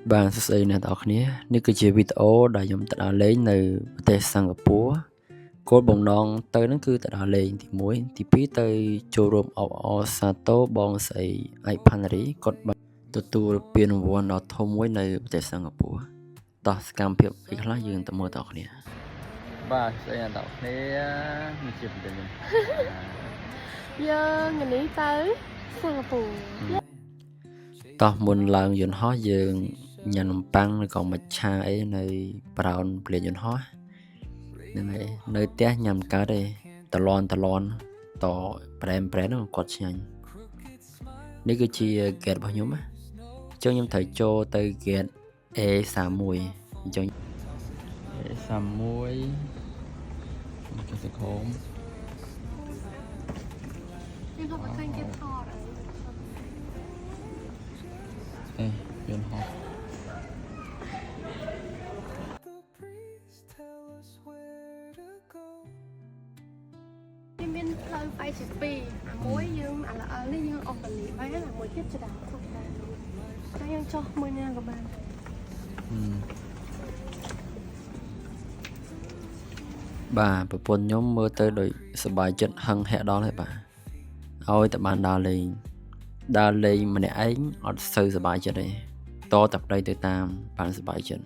Bạn sẽ thấy nè tao khíaនេះគឺជាវីដេអូដែលខ្ញុំទៅដើរលេងនៅប្រទេសសិង្ហបុរីគោលបំណងទៅហ្នឹងគឺទៅដើរលេងទី1ទី2ទៅចូលរួមអបអរសាទរបងស្រីឯកផាន់រីគាត់បានទទួលពានរង្វាន់ដ៏ធំមួយនៅប្រទេសសិង្ហបុរីតោះសកម្មភាពអីខ្លះយើងទៅមើលតើគ្នាបាទស្អីអ្នកតើគ្នានេះជាប្រទេសយើងនេះទៅសិង្ហបុរីតោះមុនឡើងយន្តហោះយើងញ៉ាំនំប៉័ងឬក៏មច្ឆាអីនៅប្រោនភ្លានយន្តហោះហ្នឹងហើយនៅផ្ទះញ៉ាំកើតទេតលន់តប្រែមហ្នឹងគាត់ឆ្ងាញ់នេះគឺជា gate របស់ខ្ញុំណាអញ្ចឹងខ្ញុំត្រូវចូលទៅ gate A31 អញ្ចឹង A31 គេសង្ឃុំនេះក៏មិនឃើញគេថតអីយន្តហោះមានផ្លូវបែកជាពីរអាមួយយើងឥឡូវនេះយើងអស់កលីបានអាមួយទៀតច្រាំខុសដែរតែយើងចុះមួយណាក៏បានបាទប្រពន្ធខ្ញុំមើលទៅដូចសប្បាយចិត្តហឹងហែដល់ហើយបាទឲ្យតែបានដើរលេងម្នាក់ឯងអត់សូវសប្បាយចិត្តទេតតែប្តីទៅតាមបានសប្បាយចិត្ត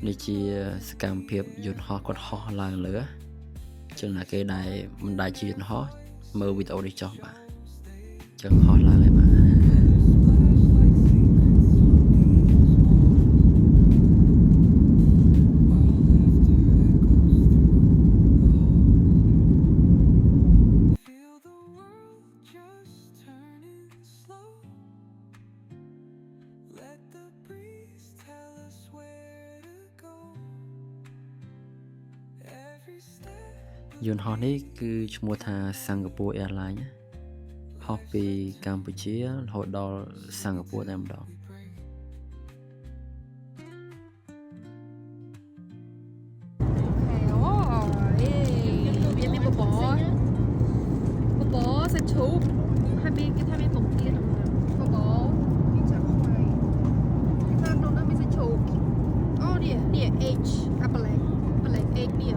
នេះជាសកម្មភាពយន្តហោះគាត់ហោះឡើងលើចឹងណាគេដែលមិនដែលជាយន្តហោះមើលវីដេអូនេះចុះបាទចឹងហោះឡើងហើយបាទយន្តហោះនេះគឺឈ្មោះថា Singapore Airlines ហោះពីកម្ពុជារហូតដល់សិង្ហបុរីតែម្ដងវាមានបបសាច់ជ្រូកហើយមានគេថាមានបង្គាបបមានចាក់ខ្វៃគេថាក្នុងនោះមានសាច់ជ្រូកអូនេះ H អាប្លែក H នេះ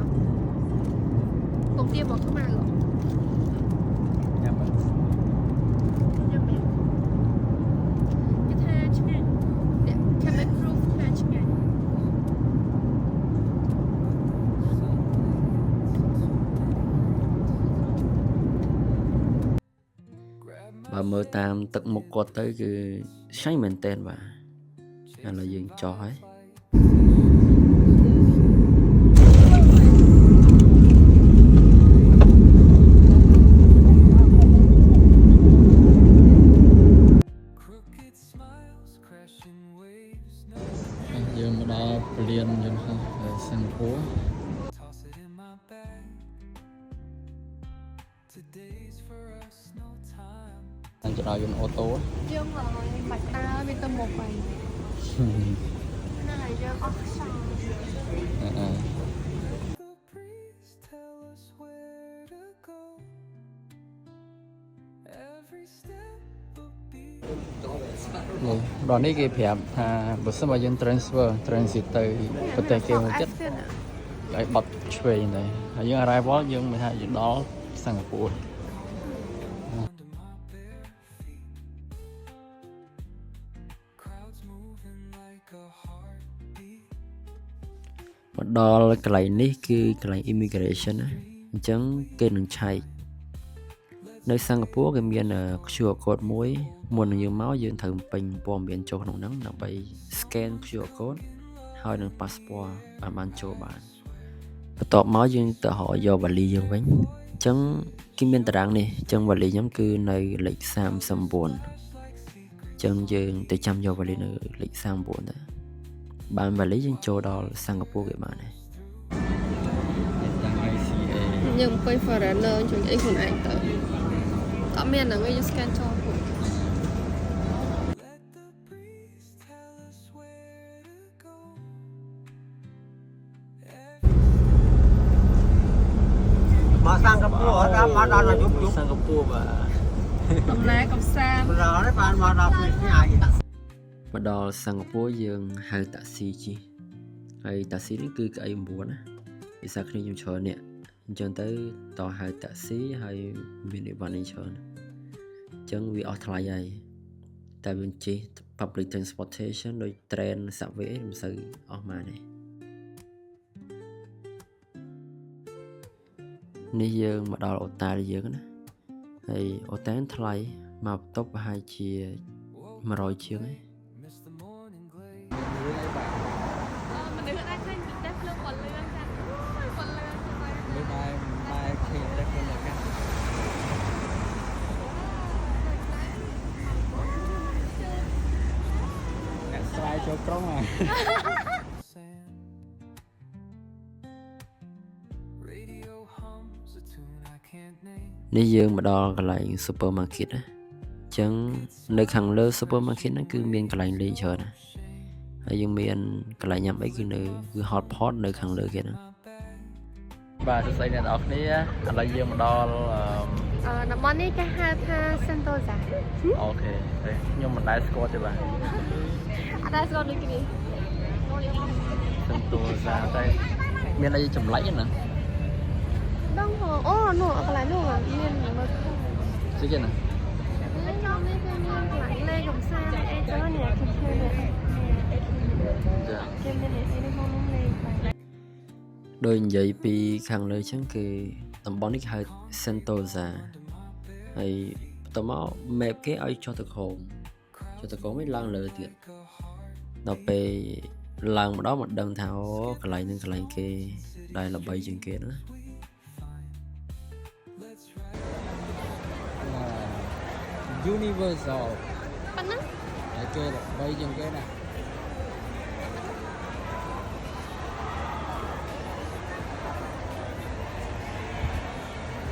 បង្គាមកខ្មែរហ៎ញ៉ាំបាទគេថាឆ្ងាញ់អ្នក Cabin Proof ថាឆ្ងាញ់បើមើលតាមទឹកមុខគាត់ទៅគឺឆ្ងាញ់មែនតើបាទឥឡូវយើងចោះហើយយើងមកដល់ពលានយន្តហោះសិង្ហបុរីតាមចរាចរណ៍អូតូយើងបាច់ដើរវាទៅមុខហើយហ្នឹងហើយយើងអស់ខ្សោយដល់នេះគេប្រាប់ថាបើសិនបើយើង transit ទៅប្រទេសគេមួយទៀតឲ្យបត់ឆ្វេងទៅហើយយើង arrival យើងមិនថាយើងដល់សិង្ហបុរីមកដល់កន្លែងនេះគឺកន្លែង immigration ណាអញ្ចឹងគេនឹងឆែកនៅសិង្ហបុរីគេមាន QR code មួយមុននឹងយើងមកយើងត្រូវពេញព័ត៌មានចូលក្នុងហ្នឹងដើម្បី scan QR code ហើយនឹង passport បានចូលបានបន្ទាប់មកយើងទៅរកយកវ៉ាលីយើងវិញអញ្ចឹងគេមានតារាងនេះអញ្ចឹងវ៉ាលីខ្ញុំគឺនៅលេខ39អញ្ចឹងយើងទៅចាំយកវ៉ាលីនៅលេខ39ដែរបានវ៉ាលីយើងចូលដល់សិង្ហបុរីគេបានហើយយើងពេញ foreigner ជួយអីខ្លួនឯងទៅអត់មានហ្នឹងយើង scan ចូលពួក ដ mà sang cái pua ở đó mà đó là giúp giúp សិង្ហបុរីបាទ Tầm lá cọc sa. rồi đấy bạn mà đọc cái này មកដល់សិង្ហបុរីយើងហៅតាក់ស៊ីជិះហើយតាក់ស៊ីនេះគឺកៅអី9ណាភាសាគ្នាខ្ញុំច្រើននេះអញ្ចឹងទៅតហៅតាក់ស៊ីហើយមានអីវ៉ាន់នេះច្រើនអញ្ចឹងវាអស់ថ្លៃហើយតែយើងជិះ public transportation ដូច train subway មិនសូវអស់ម៉ានទេនេះយើងមកដល់អូតាយើងណាហើយអូតាថ្លៃមកបន្ទប់ប្រហែលជា100ជាងឯង Mình đừng có ai khanh bị đáp lương còn lương ra. Ôi, còn lương cho mày. Bye bye, bye, khi ta quên là cái Nè, slide cho trống à. Nếu dương mà đo cái lại supermarket á chẳng nơi khẳng lơ supermarket nó cứ miền cái lại lên chờ nè hay dương miền cái lại nhắm ấy cứ nơi cứ hot pot nơi khẳng lơ kia nè bà sẽ xây này đó này là dương mà đo Nằm món này cái hai tha Sentosa. ok thế nhưng mà đai score thì bà Ada sao được cái gì? Sentosa đây miền đây chấm lấy nè Đông hồ. Ô, nó cái lại nó mà miền mà chứ kia nè lấy nó lấy cái miền cái lại lên cầm sa ấy cho nó nè cái này. dạ Cái này này nó không lên. đôi vậy pi khẳng lơ chẳng cứ tầm bón hay Sentosa hay tầm máu mẹ cái ấy cho thực hồn cho thực hồn mới lăng lơ tiệt nó về lăng mà đó một đằng thảo cái lại nên cái lại kia đây là bay trên kia nữa Là Universal. Bánh á. Ở kia là bay trên cái này.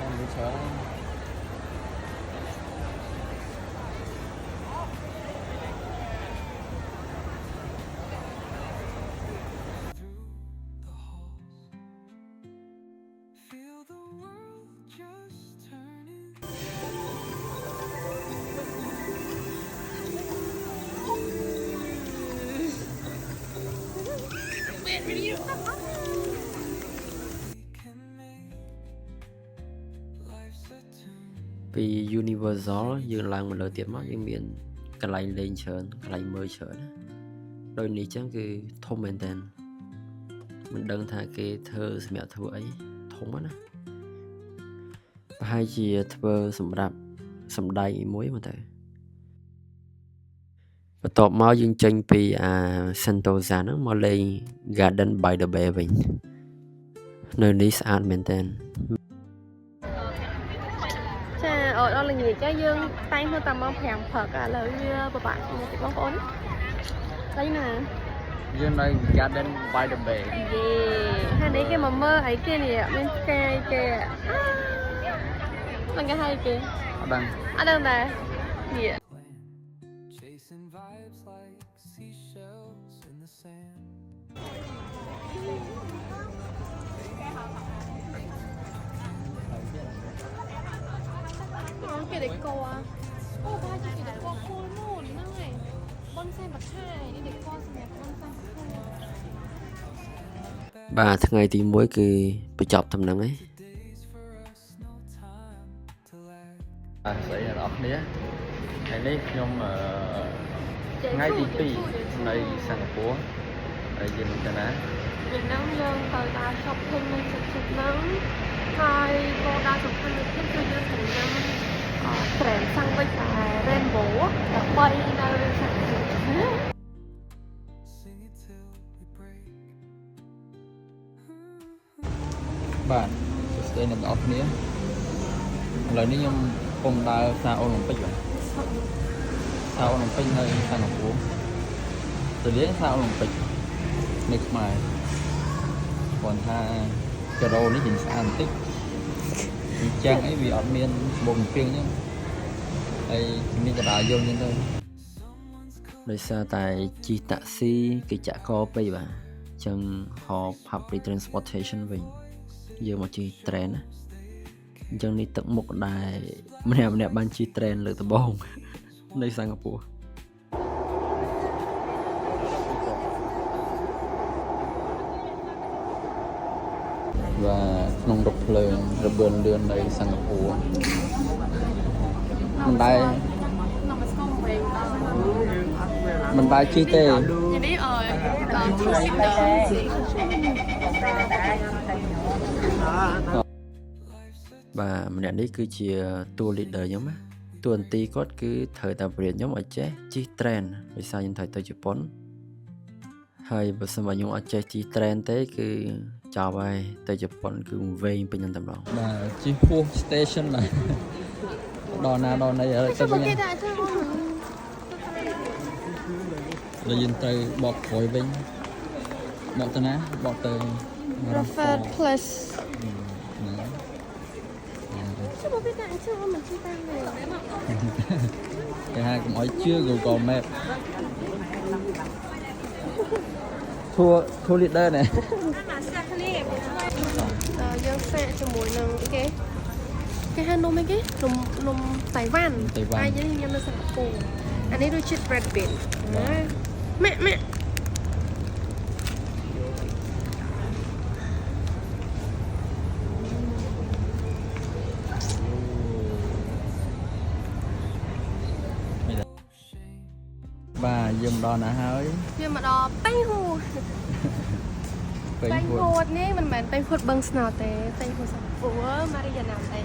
Còn bị sợ không? vì Universal dương làng một lời tiệm mắt dương miền cái lại lên chớn cái lại mới chớn đôi ní chẳng cứ thông mền tên mình đăng thả cái thơ mẹ thơ ấy thông á hai chị thơ sầm đầy muối mà tại và tọt máu dương tranh vì Sentosa nó mà lên Garden by the Bay mình nơi ní sát mền tên Ở đó là gì cái dương tay hơi tầm mong thèm phật lời bà bạn thì con ổn đây nè Dương đây Garden by the Bay. yeah hai đấy cái mà mơ ấy kia nè bên cây kia là cái hai kia Ở đây. ở đâu nè yeah Chasing vibes like seashells in the sand. cái để cô à ô ba chị để cô cô nôn này bonsai bạc hai để cô xem đẹp bonsai bà thằng ngày thì mỗi cái bị chọc thầm nắng ấy xảy ra đó nhé ngày nay nhom ngay đi pi này Singapore ở trên mình ta Việt Nam dương thời ta shopping lên sụp nắng hai cô đa chụp thân được thiết kế thành năm trend sang bên rainbow là bay nơi sạch Sing it till we break. Bạn đây là đó nhé. Lờiนี้ខ្ញុំពុំដើរសារអូឡ িম্প ពិកបាទសារអូឡ িম্প ពិកនៅសិង្ហបុរីទៅលេងសារអូឡ িম্প ពិកនៅខ្មែរគាត់ថាកាដូនេះវិញស្អាតបន្តិចអញ្ចឹងអីវាអត់មានបំពេញអញ្ចឹងហើយមានកណ្ដាលយន្តអញ្ចឹងទៅ ដោយសារតែជិះតាក់ស៊ីគេចាក់កពេកបាទអញ្ចឹងហៅ public transportation វិញយើងមកជិះ train ណា អញ្ចឹងនេះទឹកមុខដែលម្នាក់បានជិះ train លើកដំបូងនៅសិង្ហបុរី và nông độc lớn rồi bươn lươnในสิงคโปร์มันได้chi tê vàម្នាក់នេះគឺជាតួ leader ខ្ញុំណាតួនាទីគាត់គឺត្រូវតែបរៀនខ្ញុំឲ្យចេះជិះ train ដោយសារខ្ញុំត្រូវទៅជប៉ុនហើយបើសិនបើខ្ញុំអត់ចេះជិះ train ទេគឺចោលហើយទៅជប៉ុនគឺវែងពេញតែម្ដង បាទជិះហួស station ណាដល់ណាដល់ណីទៅវិញហើយយើងទៅបកក្រោយវិញបកទៅណាបកទៅ Rafford Plus គេហៅកុំឲ្យជឿ Google Map ធូ leader ណែ យើងសាកជាមួយនឹងគេហៅនំអីគេនំតៃវ៉ាន់ហើយយើងញ៉ាំនៅសិង្ហបុរីអានេះដូចជា bread bin ម៉ាក់បាទយើងដល់ណាហើយ យើងមកដល់ប៉េងហួត ពេញ ប៉េង ហួ ហួ ត តនេះមិនមែនប៉េងហួតបឹងស្នោទេប៉េងហួតសិង្ហបុរីម៉ារីយ៉ាណាទេ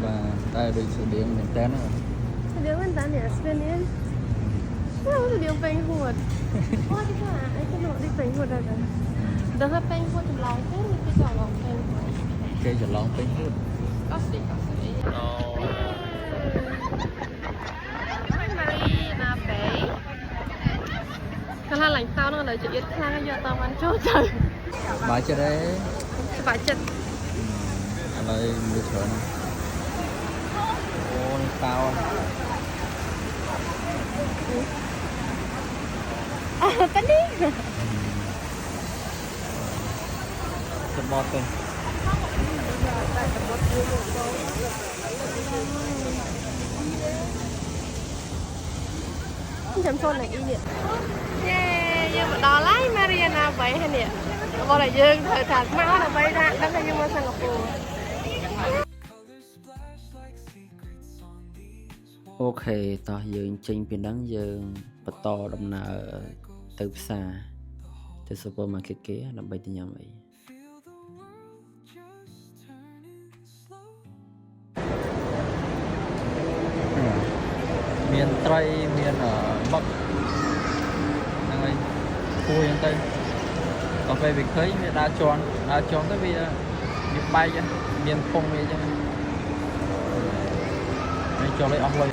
បាទតែដូចស្តៀងមែនតើណា ស្តៀងមែនតើនេះស្តៀងនេះស្តៀងប៉េងហួតអូទីថាអីគេនោះនេះប៉េងហួតដែរដល់ថាប៉េងហួតចម្លងទេនេះគេច្រឡំប៉េងហួត គេច្រឡំពេញហួត ក៏ស្តៀងកាលឡើងតោនឹងនៅជាទៀតខ្លាំងយកតបានចូលទៅ បាយចិត្តទេ សប្បាយចិត្ត ឥឡូវមើលច្រើនអូនេះតោ ប៉ានេះ សបត់ទេ ចាំចូលឡើងអ៊ីនេះយេយើងមកដល់ហើយ Mariana Bay ហើយនេះបងតែយើងត្រូវថាមកដើម្បីថាដឹងថាយើងមកសិង្ហបុរី អូខេតោះយើងចេញពីហ្នឹងយើងបន្តដំណើរទៅផ្សារទៅ supermarket គេដើម្បីទៅញ៉ាំអី មានត្រីមានមឹកហ្នឹងហើយគួរយ៉ាងទៅដល់ពេលវាឃើញវាដើរជន់ទៅវាបែកមានពងវាអញ្ចឹងហើយចូលឲ្យអស់លុយ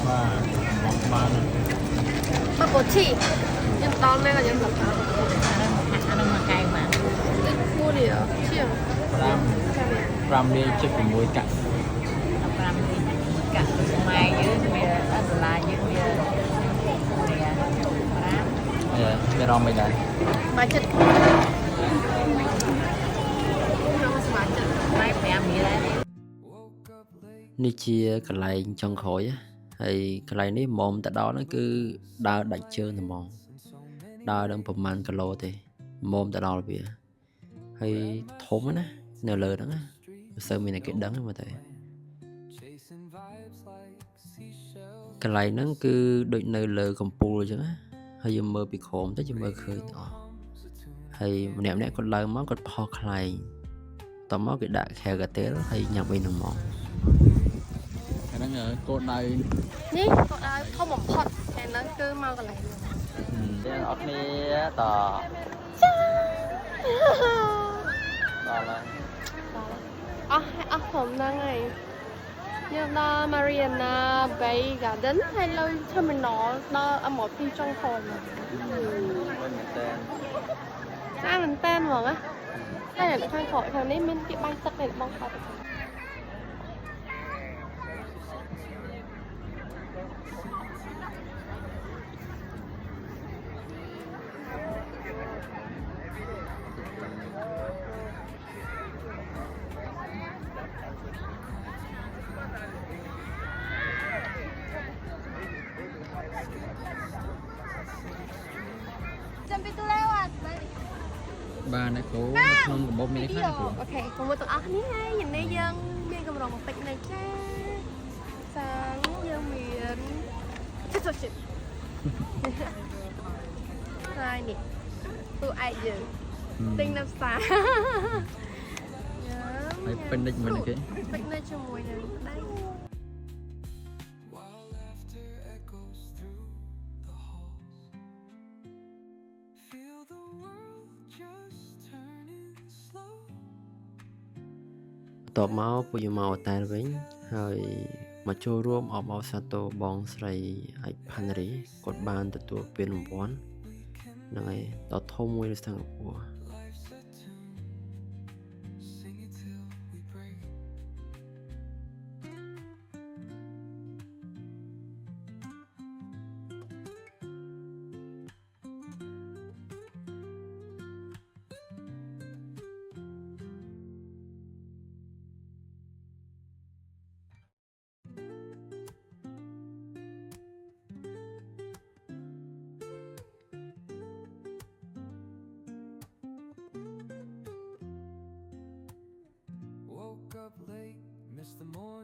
បាទបាន បបូឈីយើងដល់មែនក៏យើងដល់អានោះមកកែមកគួរនេះជាង 5លាយជិត6កាក់ cả mai với về ở lại với vềវារំមិនដែរ បាយចិត្តរងសប្បាយចិត្ត mai mẹ mẹ đấy នេះជាកន្លែងចុងក្រោយហើយកន្លែងនេះមុំទៅដល់ហ្នឹងគឺដើរដាច់ជើងតែហ្មងដើរដល់ប្រហែលគីឡូទេមុំទៅដល់វាហើយធំណានៅលើហ្នឹងណាមិនសូវមានគេដឹងមកតែកន្លែងហ្នឹងគឺដូចនៅលើកំពូលអញ្ចឹងណាហើយយើងមើលពីក្រោមទៅយើងមើលឃើញទាំងអស់ហើយម្នាក់គាត់ឡើងមកគាត់ផុសខ្លែងតមកគេដាក់ខែកាទេលហើយញ៉ាំអីហ្នឹងមក ហ្នឹងកូនដៃ នេះក៏ដៅធំបំផុតតែហ្នឹងគឺមកកន្លែងនេះ ទាំងអត់គ្នាតដល់ហើយ អស់ខ្ញុំហ្នឹងហើយយើងដល់ Mariana Bay Garden ហើយលើ terminal ដល់អមតពីចុងក្រោយមក មិនមែនតែ ចាមែនតើហ្មងណាតែខាងក្រោយខាងនេះមានគេបាញ់ទឹកនេះបងខោទៅ បានអ្នកគ្រូនៅក្នុងរបបមានខ្លះគ្រូ អូខេកុំមកទាំងអស់គ្នាហើយយ៉ាងនេះយើងមានកម្រងបន្តិចនៅចាសាំងយើងមានជិតជិតហើយនេះទូឯកយើងទិញនៅផ្សារ ហើយពេញនិចមួយនេះគេ ពេញនៅជាមួយនឹងដៃ While laughter echoes through the halls. Feel the world just turning slow. បន្ទាប់មកពួកយើងមកតែលវិញហើយមកចូលរួមអបអរសាទរបងស្រីឯកផាន់រីគាត់បានទទួលពានរង្វាន់ហ្នឹងហើយដ៏ធំមួយនៅសិង្ហបុរី Life's a tune. Sing it till we break. Woke up late, missed the morning.